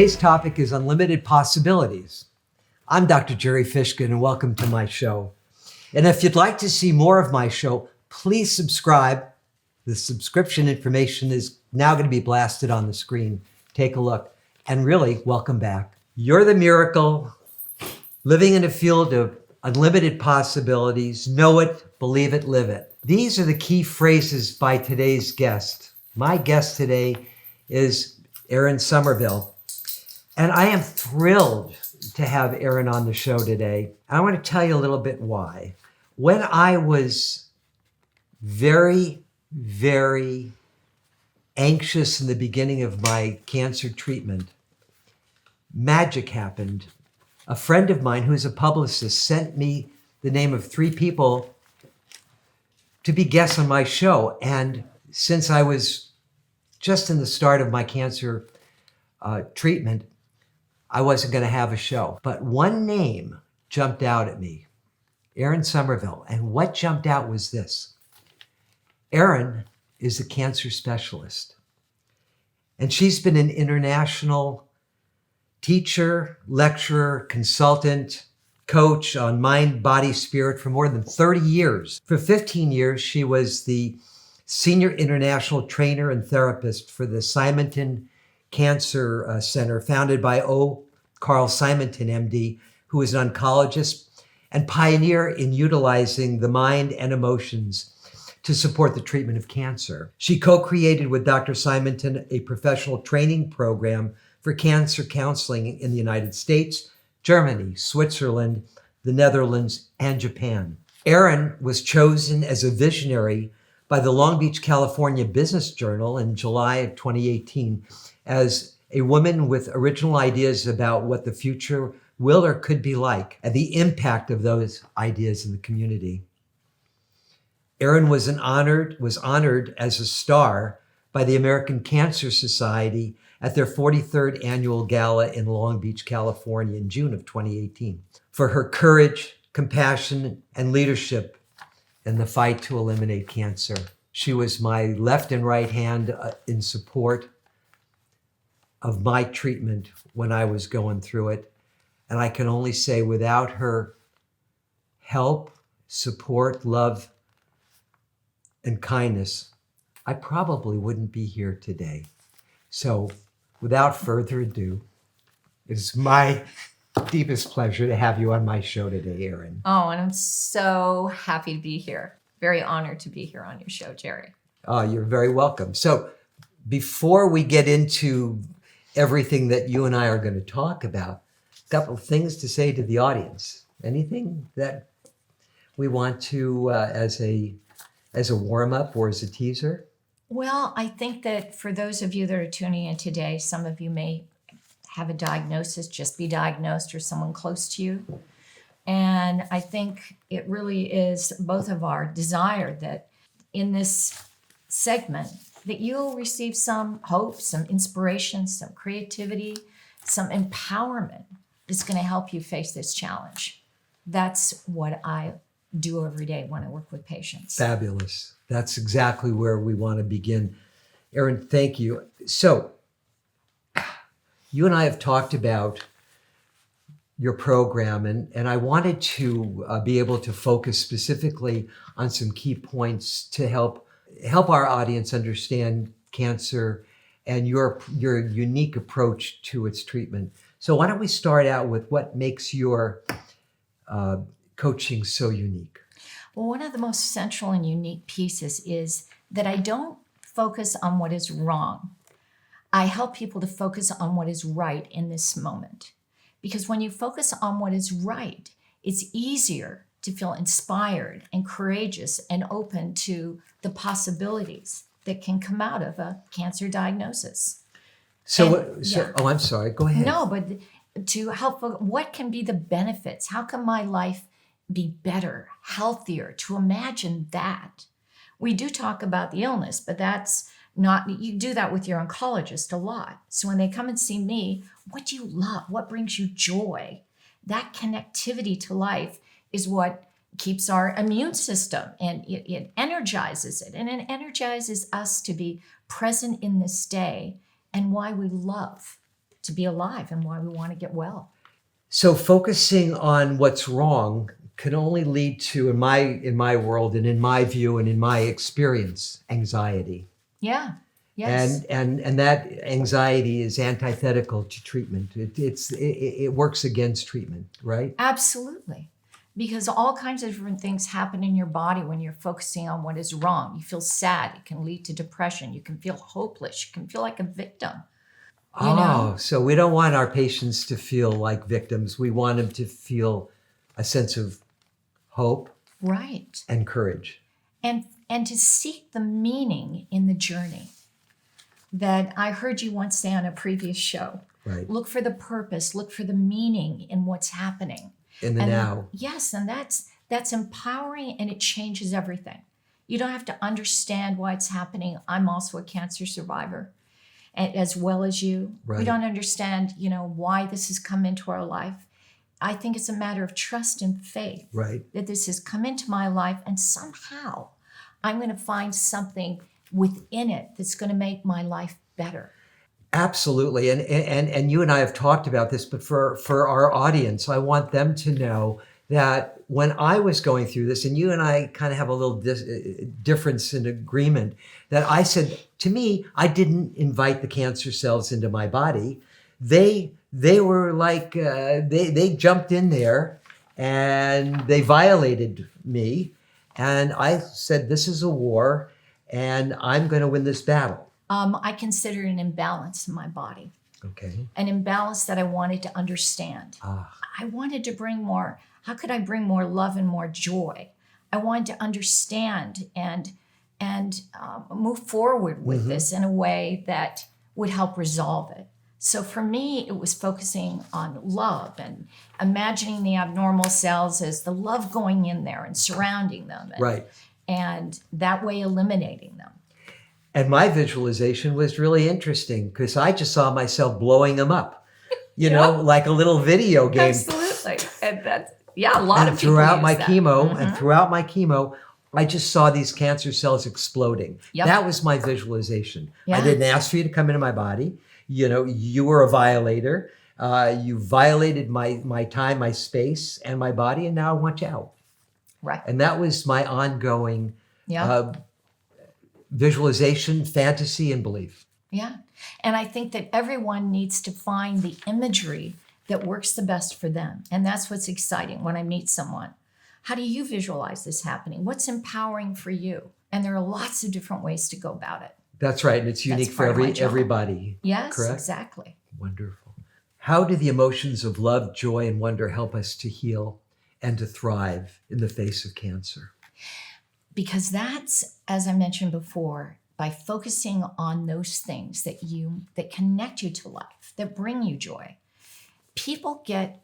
Today's topic is unlimited possibilities. I'm Dr. Gerry Fishkin, and welcome to my show. And if you'd like to see more of my show, please subscribe. The subscription information is now going to be blasted on the screen. Take a look. And really, welcome back. You're the miracle, living in a field of unlimited possibilities. Know it, believe it, live it. These are the key phrases by today's guest. My guest today is Erin Sommerville. And I am thrilled to have Erin on the show today. I want to tell you a little bit why. When I was very, very anxious in the beginning of my cancer treatment, magic happened. A friend of mine who's a publicist sent me the name of 3 people to be guests on my show. And since I was just in the start of my cancer treatment, I wasn't going to have a show. But one name jumped out at me, Erin Sommerville. And what jumped out was this. Erin is a cancer specialist. And she's been an international teacher, lecturer, consultant, coach on mind, body, spirit for more than 30 years. For 15 years, she was the senior international trainer and therapist for the Simonton Cancer Center, founded by Carl Simonton, MD, who is an oncologist and pioneer in utilizing the mind and emotions to support the treatment of cancer. She co-created with Dr. Simonton a professional training program for cancer counseling in the United States, Germany, Switzerland, the Netherlands, and Japan. Erin was chosen as a visionary by the Long Beach, California Business Journal in July of 2018 as a woman with original ideas about what the future will or could be like and the impact of those ideas in the community. Erin was honored as a star by the American Cancer Society at their 43rd annual gala in Long Beach, California in June of 2018 for her courage, compassion, and leadership in the fight to eliminate cancer. She was my left and right hand in support of my treatment when I was going through it. And I can only say without her help, support, love, and kindness, I probably wouldn't be here today. So without further ado, it's my deepest pleasure to have you on my show today, Erin. Oh, and I'm so happy to be here. Very honored to be here on your show, Gerry. Oh, you're very welcome. So before we get into everything that you and I are going to talk about, a couple of things to say to the audience. Anything that we want to, as a warm-up or as a teaser? Well, I think that for those of you that are tuning in today, some of you may have a diagnosis, just be diagnosed, or someone close to you. And I think it really is both of our desire that in this segment, that you'll receive some hope, some inspiration, some creativity, some empowerment that's going to help you face this challenge. That's what I do every day when I work with patients. Fabulous. That's exactly where we want to begin. Erin, thank you. So you and I have talked about your program, and I wanted to be able to focus specifically on some key points to help our audience understand cancer and your unique approach to its treatment. So why don't we start out with what makes your coaching so unique? Well, one of the most central and unique pieces is that I don't focus on what is wrong. I help people to focus on what is right in this moment. Because when you focus on what is right, it's easier to feel inspired and courageous and open to the possibilities that can come out of a cancer diagnosis. Oh, I'm sorry. Go ahead. No, but to help, what can be the benefits? How can my life be better, healthier, to imagine that? We do talk about the illness, but that's not, you do that with your oncologist a lot. So when they come and see me, what do you love? What brings you joy? That connectivity to life is what keeps our immune system, and it energizes it. And it energizes us to be present in this day and why we love to be alive and why we want to get well. So focusing on what's wrong can only lead to, in my world and in my view and in my experience, anxiety. Yeah. Yes. And that anxiety is antithetical to treatment. It works against treatment, right? Absolutely. Because all kinds of different things happen in your body when you're focusing on what is wrong. You feel sad. It can lead to depression. You can feel hopeless. You can feel like a victim. So we don't want our patients to feel like victims. We want them to feel a sense of hope, right, and courage. And to seek the meaning in the journey that I heard you once say on a previous show. Right. Look for the purpose, look for the meaning in what's happening. In the now. Yes, and that's empowering, and it changes everything. You don't have to understand why it's happening. I'm also a cancer survivor, as well as you. Right. We don't understand, why this has come into our life. I think it's a matter of trust and faith. Right. That this has come into my life, and somehow I'm going to find something within it that's going to make my life better. Absolutely. And you and I have talked about this, but for our audience, I want them to know that when I was going through this, and you and I kind of have a little difference in agreement, that I said, to me, I didn't invite the cancer cells into my body. They were like, they jumped in there and they violated me. And I said, this is a war and I'm going to win this battle. I consider it an imbalance in my body. Okay. An imbalance that I wanted to understand. I wanted to bring more. How could I bring more love and more joy? I wanted to understand and move forward with this in a way that would help resolve it. So for me, it was focusing on love and imagining the abnormal cells as the love going in there and surrounding them. Right. And that way eliminating them. And my visualization was really interesting because I just saw myself blowing them up, you know, like a little video game. Absolutely. And that's, a lot of people throughout my use that. chemo, and throughout my chemo, I just saw these cancer cells exploding. Yep. That was my visualization. Yeah. I didn't ask for you to come into my body. You were a violator. You violated my time, my space, and my body, and now I want you out. Right. And that was my ongoing visualization, fantasy, and belief. Yeah. And I think that everyone needs to find the imagery that works the best for them. And that's what's exciting when I meet someone. How do you visualize this happening? What's empowering for you? And there are lots of different ways to go about it. That's right. And it's unique for everybody. Yes, correct? Exactly. Wonderful. How do the emotions of love, joy, and wonder help us to heal and to thrive in the face of cancer? Because that's, as I mentioned before, by focusing on those things that connect you to life, that bring you joy. People get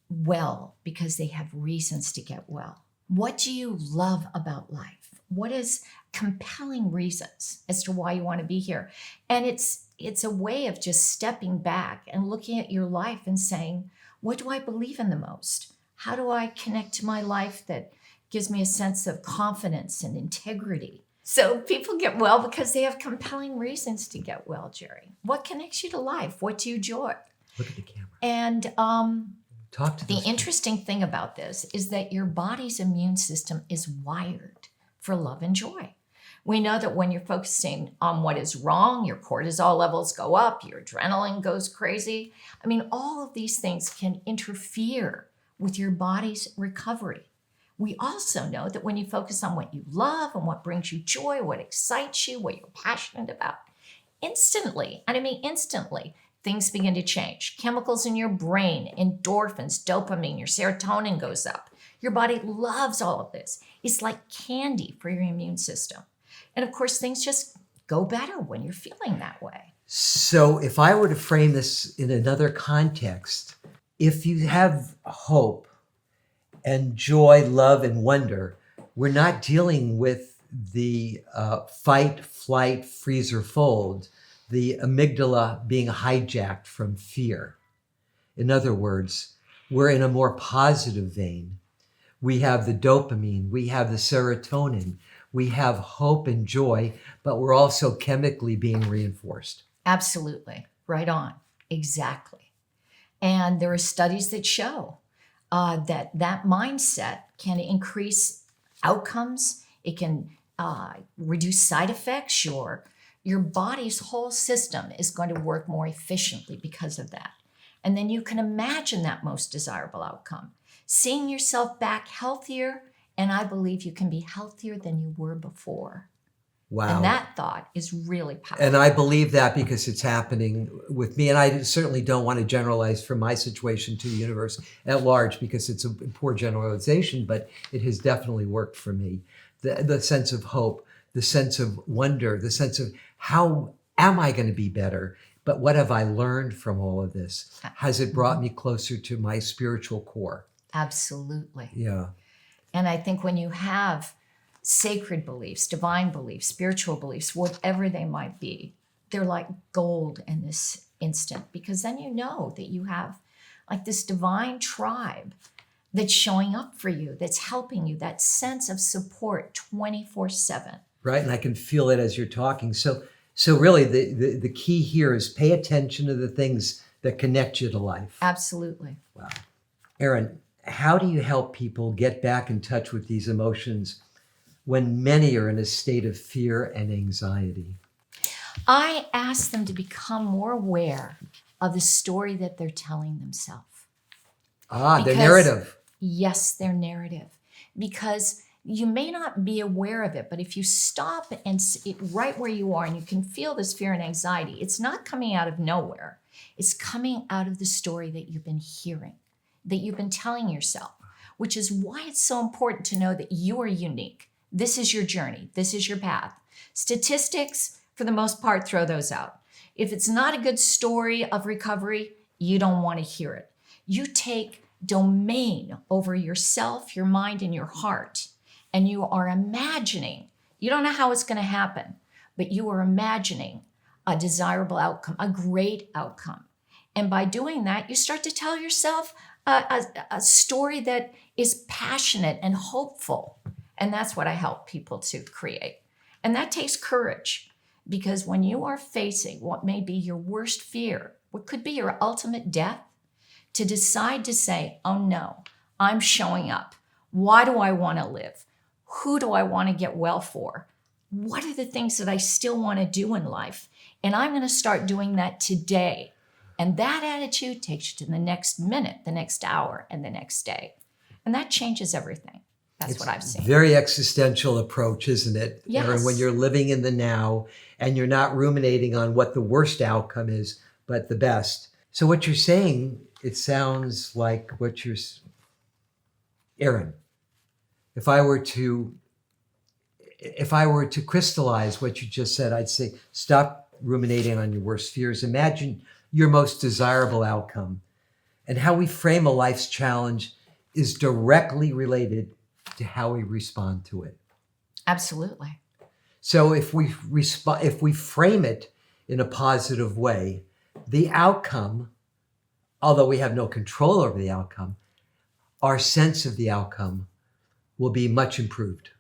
well because they have reasons to get well. What do you love about life? What is compelling reasons as to why you want to be here? And it's a way of just stepping back and looking at your life and saying, what do I believe in the most? How do I connect to my life that gives me a sense of confidence and integrity? So people get well because they have compelling reasons to get well, Gerry. What connects you to life? What do you enjoy? Look at the camera. And Talk to the interesting thing about this is that your body's immune system is wired for love and joy. We know that when you're focusing on what is wrong, your cortisol levels go up, your adrenaline goes crazy. I mean, all of these things can interfere with your body's recovery. We also know that when you focus on what you love and what brings you joy, what excites you, what you're passionate about, instantly, things begin to change. Chemicals in your brain, endorphins, dopamine, your serotonin goes up. Your body loves all of this. It's like candy for your immune system. And of course, things just go better when you're feeling that way. So if I were to frame this in another context, if you have hope and joy, love, and wonder, we're not dealing with the fight, flight, freeze, or fold, the amygdala being hijacked from fear. In other words, we're in a more positive vein. We have the dopamine, we have the serotonin, we have hope and joy, but we're also chemically being reinforced. Absolutely. Right on. Exactly. And there are studies that show that mindset can increase outcomes. It can reduce side effects. Your body's whole system is going to work more efficiently because of that. And then you can imagine that most desirable outcome, seeing yourself back healthier. And I believe you can be healthier than you were before. Wow. And that thought is really powerful. And I believe that because it's happening with me. And I certainly don't want to generalize from my situation to the universe at large, because it's a poor generalization, but it has definitely worked for me. The sense of hope, the sense of wonder, the sense of how am I going to be better? But what have I learned from all of this? Has it brought me closer to my spiritual core? Absolutely. Yeah. And I think when you have sacred beliefs, divine beliefs, spiritual beliefs, whatever they might be, they're like gold in this instant, because then you know that you have like this divine tribe that's showing up for you, that's helping you, that sense of support 24/7. Right. And I can feel it as you're talking. So really the key here is pay attention to the things that connect you to life. Absolutely. Wow. Erin, how do you help people get back in touch with these emotions when many are in a state of fear and anxiety? I ask them to become more aware of the story that they're telling themselves. Their Because- narrative. Yes, their narrative. Because you may not be aware of it, but if you stop and it right where you are and you can feel this fear and anxiety, it's not coming out of nowhere. It's coming out of the story that you've been hearing, that you've been telling yourself, which is why it's so important to know that you are unique. This is your journey. This is your path. Statistics, for the most part, throw those out. If it's not a good story of recovery, you don't want to hear it. You take domain over yourself, your mind, and your heart, and you are imagining, you don't know how it's going to happen, but you are imagining a desirable outcome, a great outcome. And by doing that, you start to tell yourself a story that is passionate and hopeful. And that's what I help people to create. And that takes courage, because when you are facing what may be your worst fear, what could be your ultimate death, to decide to say, oh no, I'm showing up. Why do I want to live? Who do I want to get well for? What are the things that I still want to do in life? And I'm going to start doing that today. And that attitude takes you to the next minute, the next hour, and the next day. And that changes everything. That's what I've seen. Very existential approach, isn't it? Yes. Erin, when you're living in the now and you're not ruminating on what the worst outcome is, but the best. So what you're saying, it sounds like what you're... Erin, if I were to crystallize what you just said, I'd say stop ruminating on your worst fears. Imagine your most desirable outcome. And how we frame a life's challenge is directly related to how we respond to it. Absolutely. So if we frame it in a positive way, the outcome, although we have no control over the outcome, our sense of the outcome will be much improved.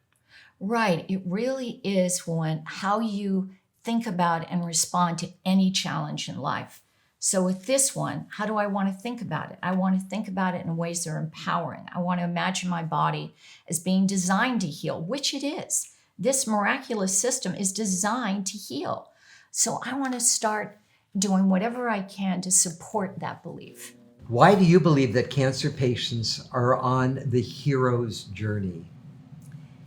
Right. It really is how you think about and respond to any challenge in life. So with this one, how do I want to think about it? I want to think about it in ways that are empowering. I want to imagine my body as being designed to heal, which it is. This miraculous system is designed to heal. So I want to start doing whatever I can to support that belief. Why do you believe that cancer patients are on the hero's journey,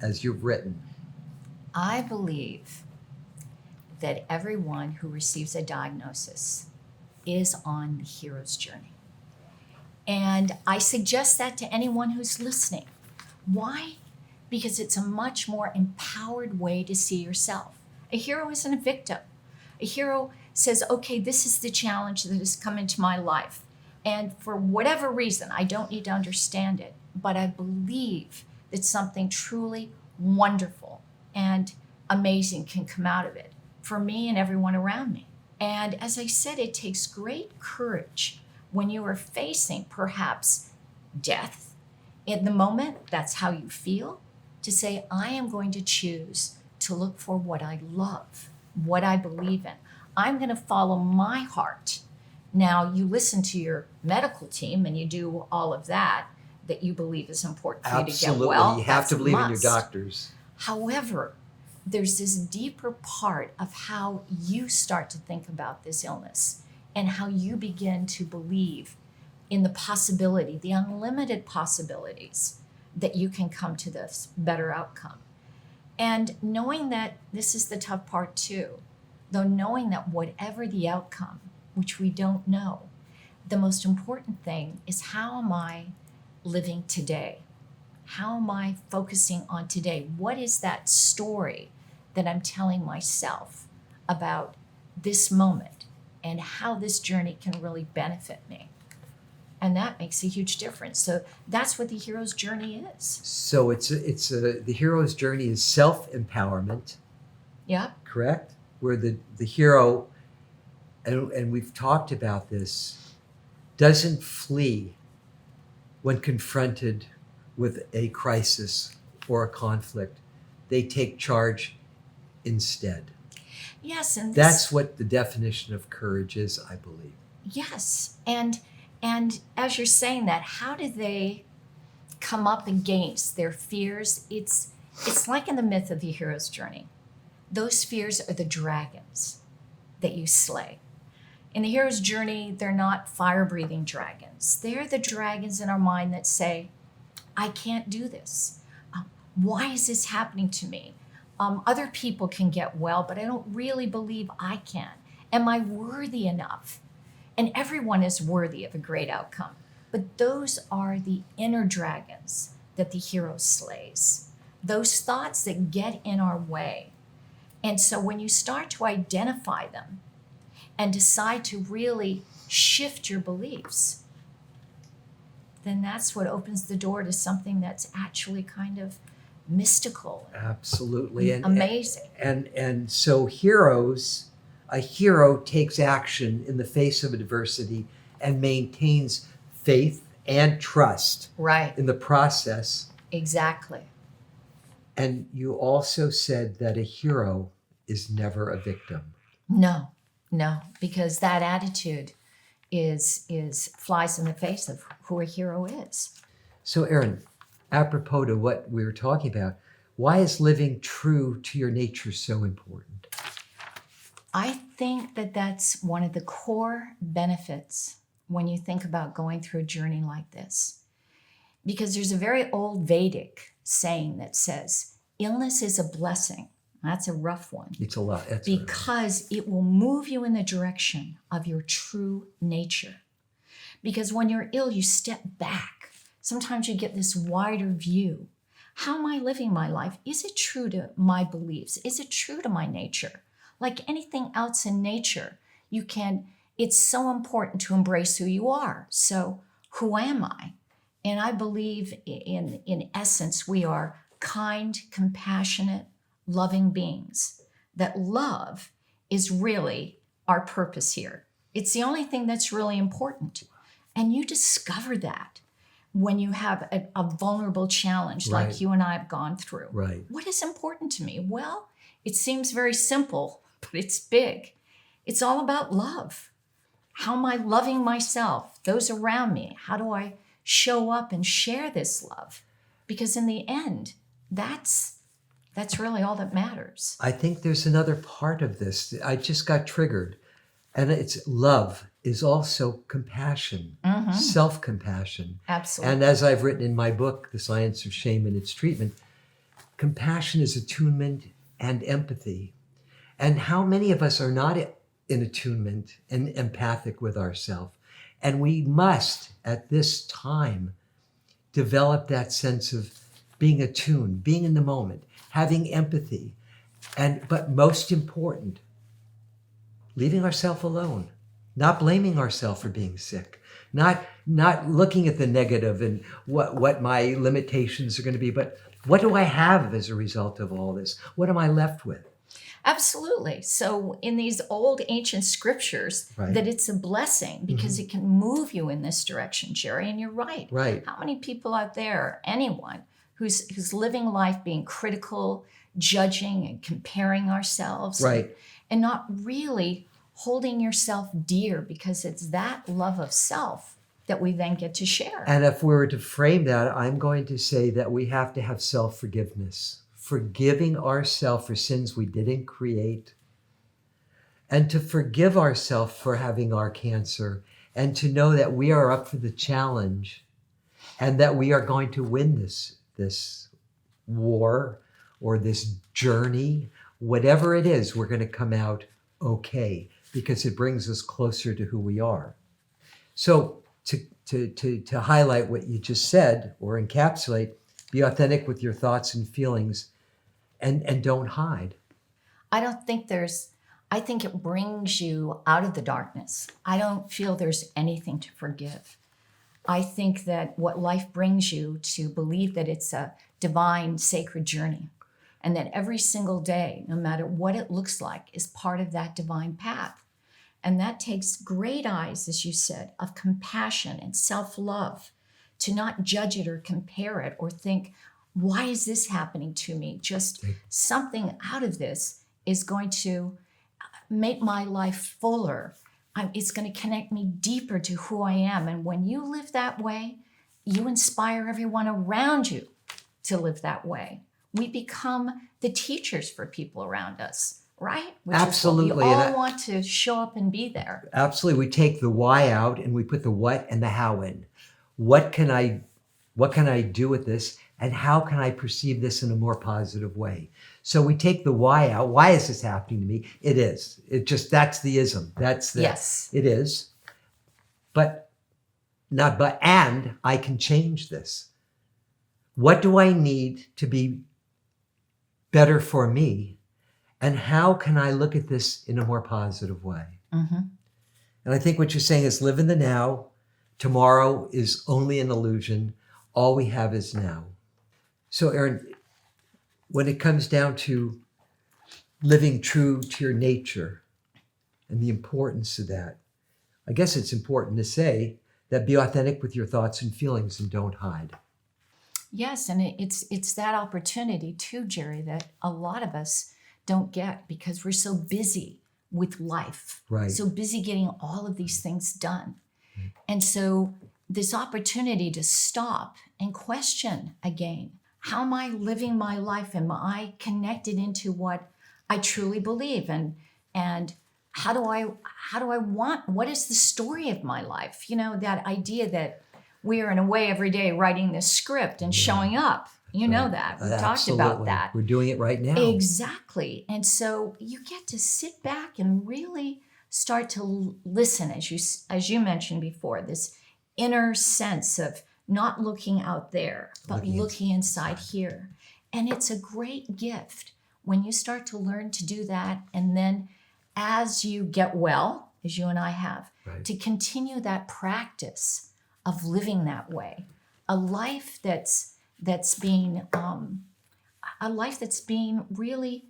as you've written? I believe that everyone who receives a diagnosis is on the hero's journey. And I suggest that to anyone who's listening. Why? Because it's a much more empowered way to see yourself. A hero isn't a victim. A hero says, okay, this is the challenge that has come into my life. And for whatever reason, I don't need to understand it, but I believe that something truly wonderful and amazing can come out of it for me and everyone around me. And as I said, it takes great courage when you are facing perhaps death. In the moment, that's how you feel, to say, I am going to choose to look for what I love, what I believe in. I'm going to follow my heart Now, you listen to your medical team and you do all of that you believe is important for you to get Absolutely. well. You have That's to a believe in your must. doctors. However, there's this deeper part of how you start to think about this illness and how you begin to believe in the possibility, the unlimited possibilities that you can come to this better outcome. And knowing that this is the tough part too, though knowing that whatever the outcome, which we don't know, the most important thing is how am I living today? How am I focusing on today? What is that story that I'm telling myself about this moment and how this journey can really benefit me? And that makes a huge difference. So that's what the hero's journey is. So the hero's journey is self-empowerment, Yeah. correct? Where the hero, and we've talked about this, doesn't flee when confronted with a crisis or a conflict. They take charge instead. Yes, and That's what the definition of courage is, I believe. yes. And as you're saying that, how do they come up against their fears? It's like in the myth of the hero's journey. Those fears are the dragons that you slay. In the hero's journey, they're not fire-breathing dragons. They're the dragons in our mind that say, I can't do this. Why is this happening to me? Other people can get well, but I don't really believe I can. Am I worthy enough? And everyone is worthy of a great outcome. But those are the inner dragons that the hero slays. Those thoughts that get in our way. And so when you start to identify them and decide to really shift your beliefs, then that's what opens the door to something that's actually kind of mystical. Absolutely. And amazing. And so a hero takes action in the face of adversity and maintains faith and trust Right. in the process. Exactly. And you also said that a hero is never a victim. No, because that attitude is flies in the face of who a hero is. So Erin, apropos to what we were talking about, why is living true to your nature so important? I think that that's one of the core benefits when you think about going through a journey like this. Because there's a very old Vedic saying that says, illness is a blessing. That's a rough one. It's a lot. Because it will move you in the direction of your true nature. Because when you're ill, you step back. Sometimes you get this wider view. How am I living my life? Is it true to my beliefs? Is it true to my nature? Like anything else in nature, it's so important to embrace who you are. So who am I? And I believe in essence, we are kind, compassionate, loving beings. That love is really our purpose here. It's the only thing that's really important. And you discover that when you have a vulnerable challenge Right. like you and I have gone through. Right. What is important to me? Well, it seems very simple, but it's big. It's all about love. How am I loving myself, those around me? How do I show up and share this love? Because in the end, that's really all that matters. I think there's another part of this. I just got triggered. And it's love is also compassion, self-compassion. Absolutely. And as I've written in my book, The Science of Shame and Its Treatment, compassion is attunement and empathy. And how many of us are not in attunement and empathic with ourselves? And we must, at this time, develop that sense of being attuned, being in the moment, having empathy, but most important, leaving ourselves alone, not blaming ourselves for being sick, not looking at the negative and what my limitations are going to be, but what do I have as a result of all this? What am I left with? Absolutely. So in these old ancient scriptures, Right. that it's a blessing because it can move you in this direction, Gerry. And you're right. Right. How many people out there, anyone who's living life being critical, judging and comparing ourselves, Right. and not really holding yourself dear, because it's that love of self that we then get to share. And if we were to frame that, I'm going to say that we have to have self-forgiveness, forgiving ourselves for sins we didn't create, and to forgive ourselves for having our cancer, and to know that we are up for the challenge and that we are going to win this war or this journey. Whatever it is, we're going to come out okay because it brings us closer to who we are. So to highlight what you just said or encapsulate, be authentic with your thoughts and feelings and don't hide. I think it brings you out of the darkness. I don't feel there's anything to forgive. I think that what life brings you to believe that it's a divine, sacred journey, and that every single day, no matter what it looks like, is part of that divine path. And that takes great eyes, as you said, of compassion and self-love, to not judge it or compare it or think, why is this happening to me? Just something out of this is going to make my life fuller. It's going to connect me deeper to who I am. And when you live that way, you inspire everyone around you to live that way. We become the teachers for people around us, right? Which Absolutely. Is what we all want to show up and be there. Absolutely. We take the why out and we put the what and the how in. What can I do with this? And how can I perceive this in a more positive way? So we take the why out. Why is this happening to me? It is. That's the ism. Yes. It is. And I can change this. What do I need to be better for me? And how can I look at this in a more positive way? Mm-hmm. And I think what you're saying is live in the now. Tomorrow is only an illusion. All we have is now. So, Erin, when it comes down to living true to your nature and the importance of that, I guess it's important to say that be authentic with your thoughts and feelings and don't hide. Yes, and it's that opportunity too, Gerry, that a lot of us don't get because we're so busy with life, Right. So busy getting all of these things done. And so this opportunity to stop and question again, how am I living my life? Am I connected into what I truly believe? And how do I want, what is the story of my life? You know, that idea that we are in a way every day writing this script and showing up. You know that. We've talked about that. We're doing it right now. Exactly. And so you get to sit back and really start to listen, as you mentioned before, this inner sense of not looking out there, but looking inside here. And it's a great gift when you start to learn to do that. And then as you get well, as you and I have, Right. to continue that practice of living that way, a life that's being really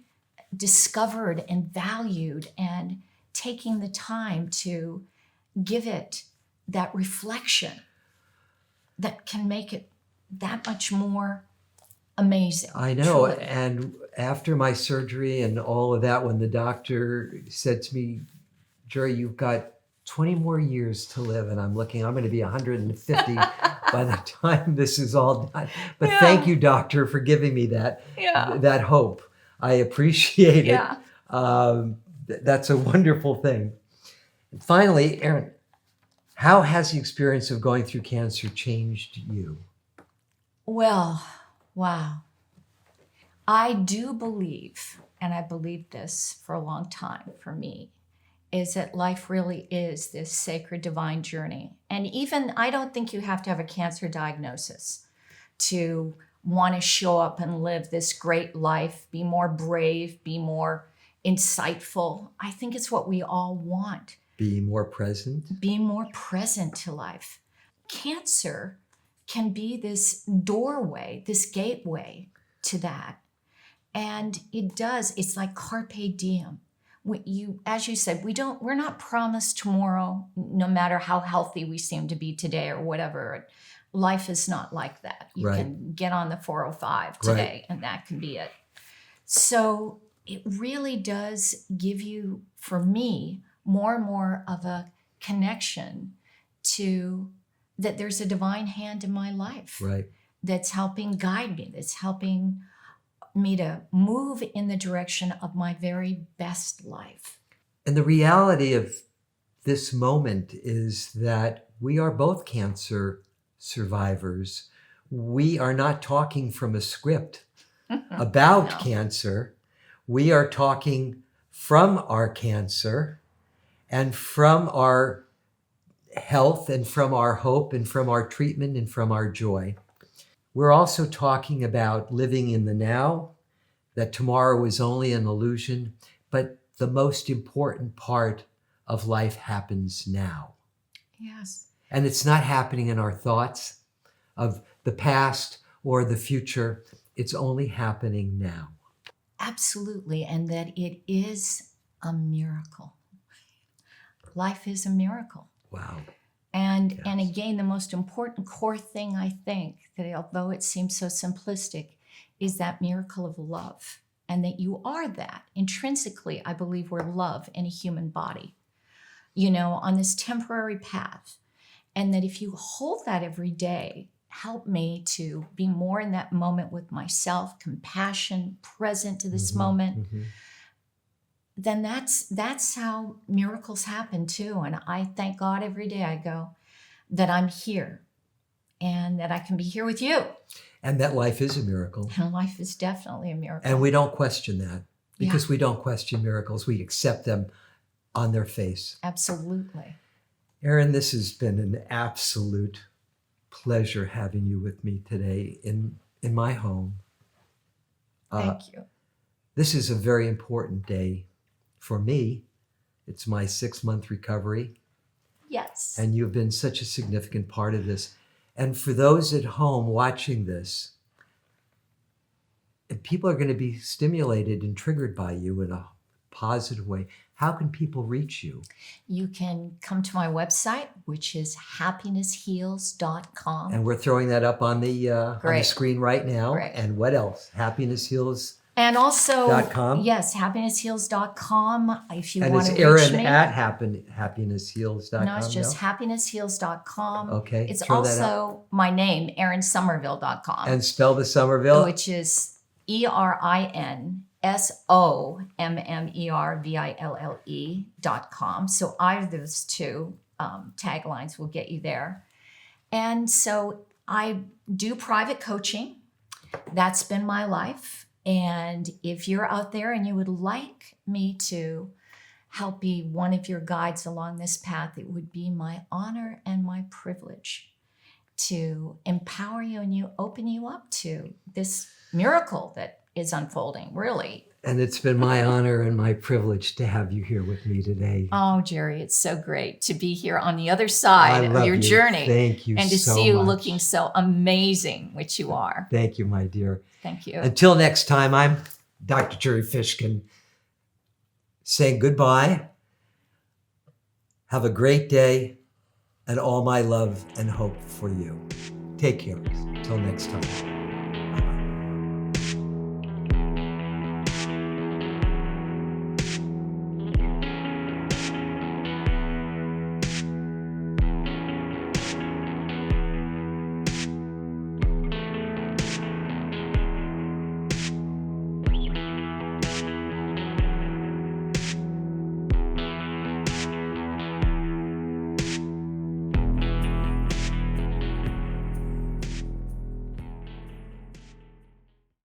discovered and valued, and taking the time to give it that reflection that can make it that much more amazing. I know. truly. And after my surgery and all of that, when the doctor said to me, Gerry, you've got 20 more years to live, and I'm going to be 150 by the time this is all done. But Yeah. Thank you, doctor, for giving me that hope. I appreciate it. Yeah. That's a wonderful thing. And finally, Erin, how has the experience of going through cancer changed you? Well, wow. I do believe, and I believed this for a long time for me, is that life really is this sacred divine journey. And even, I don't think you have to have a cancer diagnosis to want to show up and live this great life, be more brave, be more insightful. I think it's what we all want. Be more present. Be more present to life. Cancer can be this doorway, this gateway to that. And it's like carpe diem. As you said, we're not promised tomorrow, no matter how healthy we seem to be today or whatever. Life is not like that. You Right. can get on the 405 today, and that can be it. So it really does give you, for me, more and more of a connection to that there's a divine hand in my life Right. that's helping guide me, that's helping me to move in the direction of my very best life. And the reality of this moment is that we are both cancer survivors. We are not talking from a script about No. cancer. We are talking from our cancer and from our health and from our hope and from our treatment and from our joy. We're also talking about living in the now, that tomorrow is only an illusion, but the most important part of life happens now. Yes. And it's not happening in our thoughts of the past or the future. It's only happening now. Absolutely. And that it is a miracle. Life is a miracle. Wow. And Yes. and again, the most important core thing I think that although it seems so simplistic, is that miracle of love. And that you are that. Intrinsically, I believe we're love in a human body, on this temporary path. And that if you hold that every day, help me to be more in that moment with myself, compassion, present to this moment, then that's how miracles happen too. And I thank God every day I go that I'm here and that I can be here with you. And that life is a miracle. And life is definitely a miracle. And we don't question that because we don't question miracles. We accept them on their face. Absolutely. Erin, this has been an absolute pleasure having you with me today in my home. Thank you. This is a very important day for me. It's my 6-month recovery. Yes. And you've been such a significant part of this. And for those at home watching this, people are going to be stimulated and triggered by you in a positive way. How can people reach you? You can come to my website, which is happinessheals.com. And we're throwing that up on the screen right now. Great. And what else? Happiness Heals. And also, .com? yes, happinessheals.com. If you And want it's to Erin reach me. at happinessheals.com. No, it's just happinessheals.com. Okay, It's throw that also my name, erinSommerville.com. And spell the Sommerville. Which is ErinSommerville.com. So either of those two taglines will get you there. And so I do private coaching. That's been my life. And if you're out there and you would like me to help be one of your guides along this path, it would be my honor and my privilege to empower you and you open you up to this miracle that is unfolding, really. And it's been my honor and my privilege to have you here with me today. Oh, Gerry, it's so great to be here on the other side of your journey. Thank you and to so see you much. looking so amazing, which you are. Thank you, my dear. Thank you. Until next time, I'm Dr. Gerry Fishkin saying goodbye. Have a great day and all my love and hope for you. Take care. Until next time.